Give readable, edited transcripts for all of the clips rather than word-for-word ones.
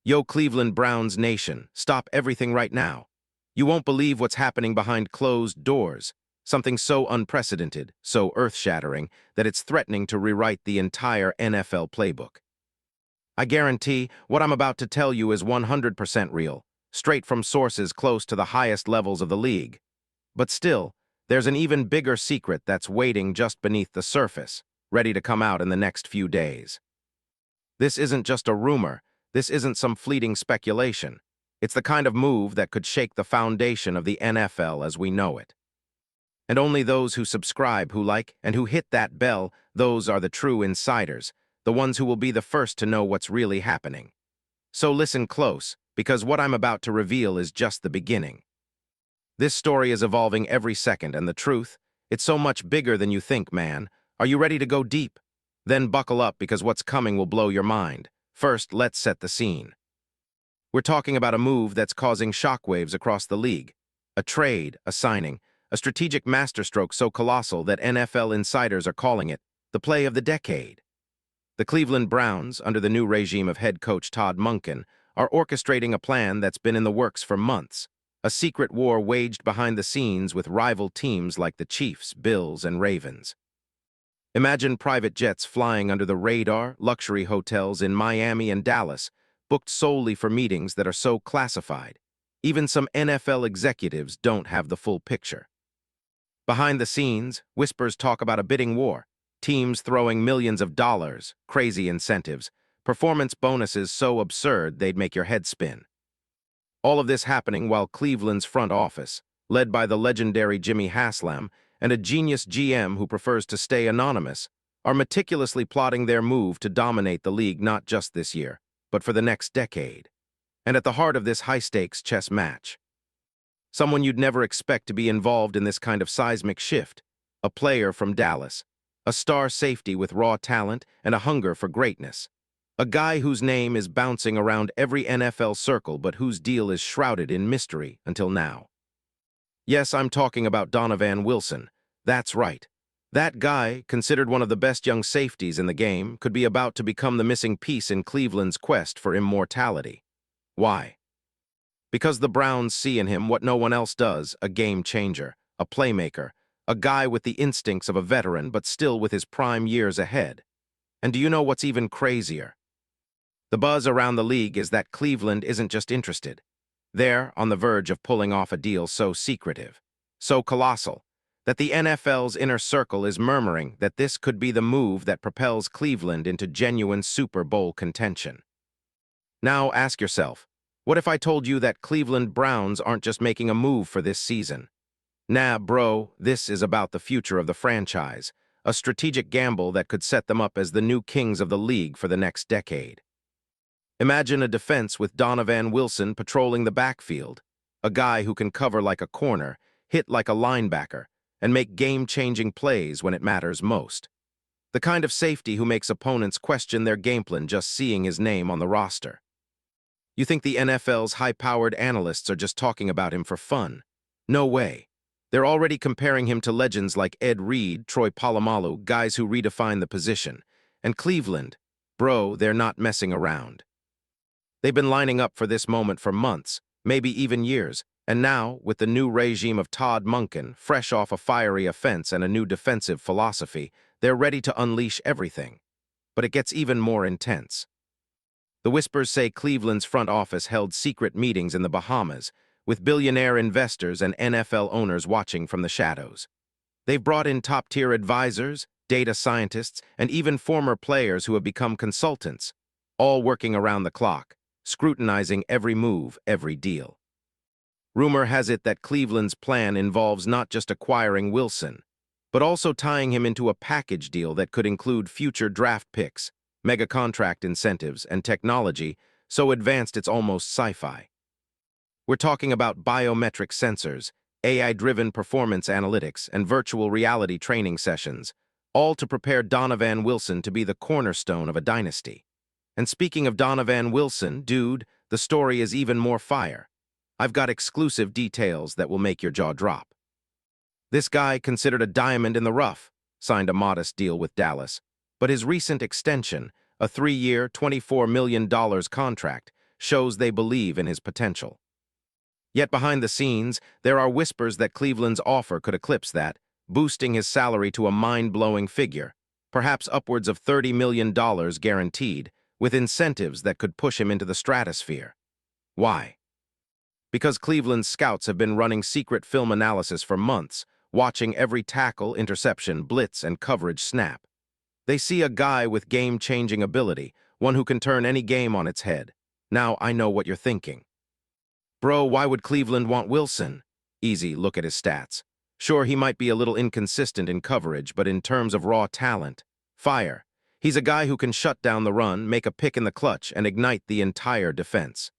Yo, Cleveland Browns Nation, stop everything right now. You won't believe what's happening behind closed doors. Something so unprecedented, so earth-shattering, that it's threatening to rewrite the entire NFL playbook. I guarantee what I'm about to tell you is 100% real, straight from sources close to the highest levels of the league. But still, there's an even bigger secret that's waiting just beneath the surface, ready to come out in the next few days. This isn't just a rumor. This isn't some fleeting speculation. It's the kind of move that could shake the foundation of the NFL as we know it. And only those who subscribe, who like, and who hit that bell, those are the true insiders, the ones who will be the first to know what's really happening. So listen close, because what I'm about to reveal is just the beginning. This story is evolving every second, and the truth, it's so much bigger than you think, man. Are you ready to go deep? Then buckle up, because what's coming will blow your mind. First, let's set the scene. We're talking about a move that's causing shockwaves across the league. A trade, a signing, a strategic masterstroke so colossal that NFL insiders are calling it the play of the decade. The Cleveland Browns, under the new regime of head coach Todd Monken, are orchestrating a plan that's been in the works for months. A secret war waged behind the scenes with rival teams like the Chiefs, Bills, and Ravens. Imagine private jets flying under the radar, luxury hotels in Miami and Dallas, booked solely for meetings that are so classified. Even some NFL executives don't have the full picture. Behind the scenes, whispers talk about a bidding war, teams throwing millions of dollars, crazy incentives, performance bonuses so absurd they'd make your head spin. All of this happening while Cleveland's front office, led by the legendary Jimmy Haslam, and a genius GM who prefers to stay anonymous, are meticulously plotting their move to dominate the league not just this year, but for the next decade. And at the heart of this high-stakes chess match, someone you'd never expect to be involved in this kind of seismic shift, a player from Dallas, a star safety with raw talent and a hunger for greatness, a guy whose name is bouncing around every NFL circle but whose deal is shrouded in mystery until now. Yes, I'm talking about Donovan Wilson. That's right. That guy, considered one of the best young safeties in the game, could be about to become the missing piece in Cleveland's quest for immortality. Why? Because the Browns see in him what no one else does, a game changer, a playmaker, a guy with the instincts of a veteran but still with his prime years ahead. And do you know what's even crazier? The buzz around the league is that Cleveland isn't just interested. They're on the verge of pulling off a deal so secretive, so colossal, that the NFL's inner circle is murmuring that this could be the move that propels Cleveland into genuine Super Bowl contention. Now ask yourself, what if I told you that Cleveland Browns aren't just making a move for this season? Nah, bro, this is about the future of the franchise, a strategic gamble that could set them up as the new kings of the league for the next decade. Imagine a defense with Donovan Wilson patrolling the backfield, a guy who can cover like a corner, hit like a linebacker, and make game-changing plays when it matters most. The kind of safety who makes opponents question their game plan just seeing his name on the roster. You think the NFL's high-powered analysts are just talking about him for fun? No way. They're already comparing him to legends like Ed Reed, Troy Polamalu, guys who redefine the position. And Cleveland, bro, they're not messing around. They've been lining up for this moment for months, maybe even years, and now, with the new regime of Todd Monken, fresh off a fiery offense and a new defensive philosophy, they're ready to unleash everything. But it gets even more intense. The whispers say Cleveland's front office held secret meetings in the Bahamas, with billionaire investors and NFL owners watching from the shadows. They've brought in top-tier advisors, data scientists, and even former players who have become consultants, all working around the clock, scrutinizing every move, every deal. Rumor has it that Cleveland's plan involves not just acquiring Wilson, but also tying him into a package deal that could include future draft picks, mega contract incentives, and technology so advanced it's almost sci-fi. We're talking about biometric sensors, AI-driven performance analytics, and virtual reality training sessions, all to prepare Donovan Wilson to be the cornerstone of a dynasty. And speaking of Donovan Wilson, dude, the story is even more fire. I've got exclusive details that will make your jaw drop. This guy, considered a diamond in the rough, signed a modest deal with Dallas, but his recent extension, a 3-year, $24 million contract, shows they believe in his potential. Yet behind the scenes, there are whispers that Cleveland's offer could eclipse that, boosting his salary to a mind-blowing figure, perhaps upwards of $30 million guaranteed, with incentives that could push him into the stratosphere. Why? Because Cleveland's scouts have been running secret film analysis for months, watching every tackle, interception, blitz, and coverage snap. They see a guy with game-changing ability, one who can turn any game on its head. Now I know what you're thinking. Bro, why would Cleveland want Wilson? Easy, look at his stats. Sure, he might be a little inconsistent in coverage, but in terms of raw talent, fire. He's a guy who can shut down the run, make a pick in the clutch, and ignite the entire defense.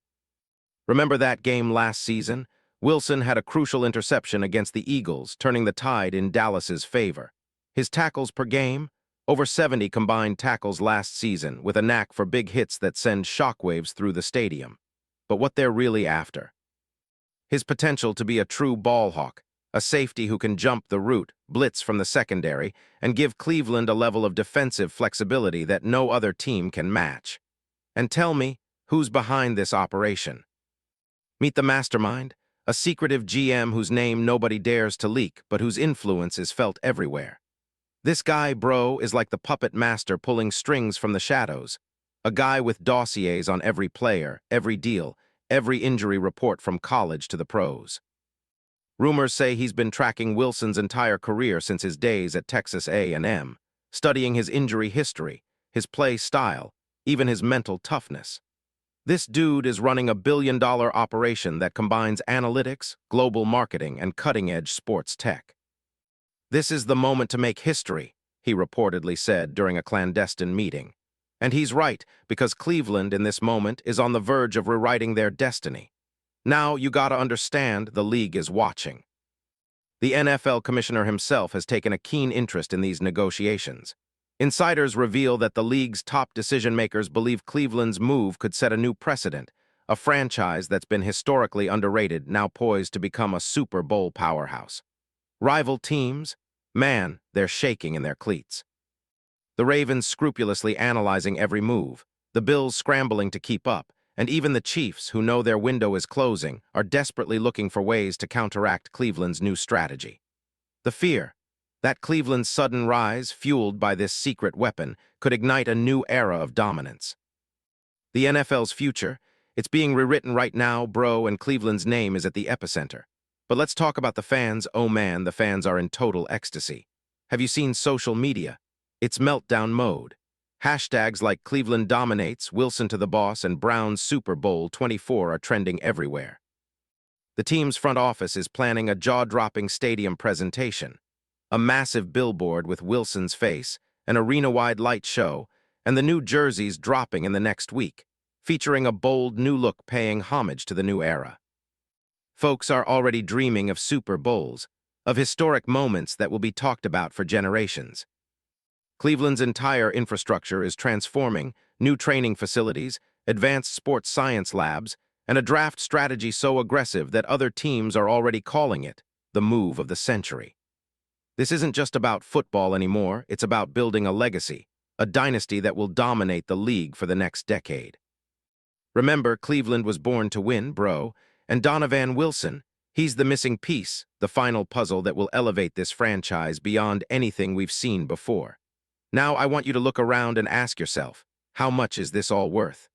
Remember that game last season? Wilson had a crucial interception against the Eagles, turning the tide in Dallas's favor. His tackles per game? Over 70 combined tackles last season, with a knack for big hits that send shockwaves through the stadium. But what they're really after? His potential to be a true ball hawk, a safety who can jump the route, blitz from the secondary, and give Cleveland a level of defensive flexibility that no other team can match. And tell me, who's behind this operation? Meet the mastermind, a secretive GM whose name nobody dares to leak, but whose influence is felt everywhere. This guy, bro, is like the puppet master pulling strings from the shadows, a guy with dossiers on every player, every deal, every injury report from college to the pros. Rumors say he's been tracking Wilson's entire career since his days at Texas A&M, studying his injury history, his play style, even his mental toughness. This dude is running a billion-dollar operation that combines analytics, global marketing, and cutting-edge sports tech. This is the moment to make history, he reportedly said during a clandestine meeting. And he's right, because Cleveland in this moment is on the verge of rewriting their destiny. Now you gotta understand the league is watching. The NFL commissioner himself has taken a keen interest in these negotiations. Insiders reveal that the league's top decision-makers believe Cleveland's move could set a new precedent, a franchise that's been historically underrated now poised to become a Super Bowl powerhouse. Rival teams? Man, they're shaking in their cleats. The Ravens scrupulously analyzing every move, the Bills scrambling to keep up, and even the Chiefs, who know their window is closing, are desperately looking for ways to counteract Cleveland's new strategy. The fear that Cleveland's sudden rise, fueled by this secret weapon, could ignite a new era of dominance. The NFL's future, it's being rewritten right now, bro, and Cleveland's name is at the epicenter. But let's talk about the fans. Oh man, the fans are in total ecstasy. Have you seen social media? It's meltdown mode. Hashtags like Cleveland dominates, Wilson to the boss, and Browns Super Bowl 24 are trending everywhere. The team's front office is planning a jaw-dropping stadium presentation. A massive billboard with Wilson's face, an arena-wide light show, and the new jerseys dropping in the next week, featuring a bold new look paying homage to the new era. Folks are already dreaming of Super Bowls, of historic moments that will be talked about for generations. Cleveland's entire infrastructure is transforming, new training facilities, advanced sports science labs, and a draft strategy so aggressive that other teams are already calling it the move of the century. This isn't just about football anymore, it's about building a legacy, a dynasty that will dominate the league for the next decade. Remember, Cleveland was born to win, bro, and Donovan Wilson, he's the missing piece, the final puzzle that will elevate this franchise beyond anything we've seen before. Now I want you to look around and ask yourself, how much is this all worth?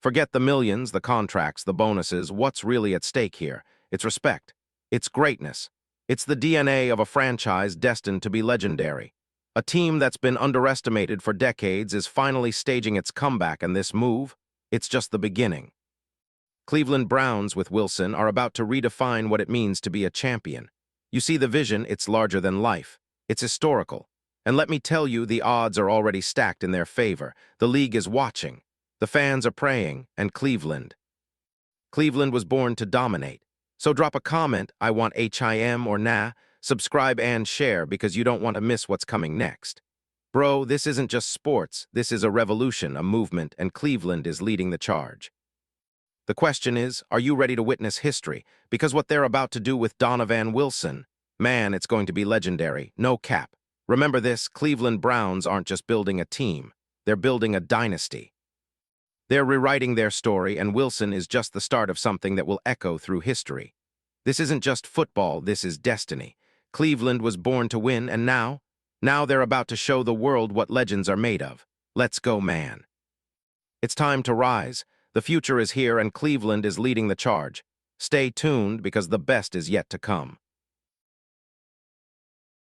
Forget the millions, the contracts, the bonuses, what's really at stake here? It's respect. It's greatness. It's the DNA of a franchise destined to be legendary. A team that's been underestimated for decades is finally staging its comeback, and this move, it's just the beginning. Cleveland Browns with Wilson are about to redefine what it means to be a champion. You see the vision, it's larger than life. It's historical. And let me tell you, the odds are already stacked in their favor. The league is watching. The fans are praying, and Cleveland was born to dominate. So drop a comment, I want HIM or nah, subscribe and share because you don't want to miss what's coming next. Bro, this isn't just sports, this is a revolution, a movement, and Cleveland is leading the charge. The question is, are you ready to witness history? Because what they're about to do with Donovan Wilson, man, it's going to be legendary, no cap. Remember this, Cleveland Browns aren't just building a team, they're building a dynasty. They're rewriting their story, and Wilson is just the start of something that will echo through history. This isn't just football, this is destiny. Cleveland was born to win, and now they're about to show the world what legends are made of. Let's go, man. It's time to rise. The future is here, and Cleveland is leading the charge. Stay tuned, because the best is yet to come.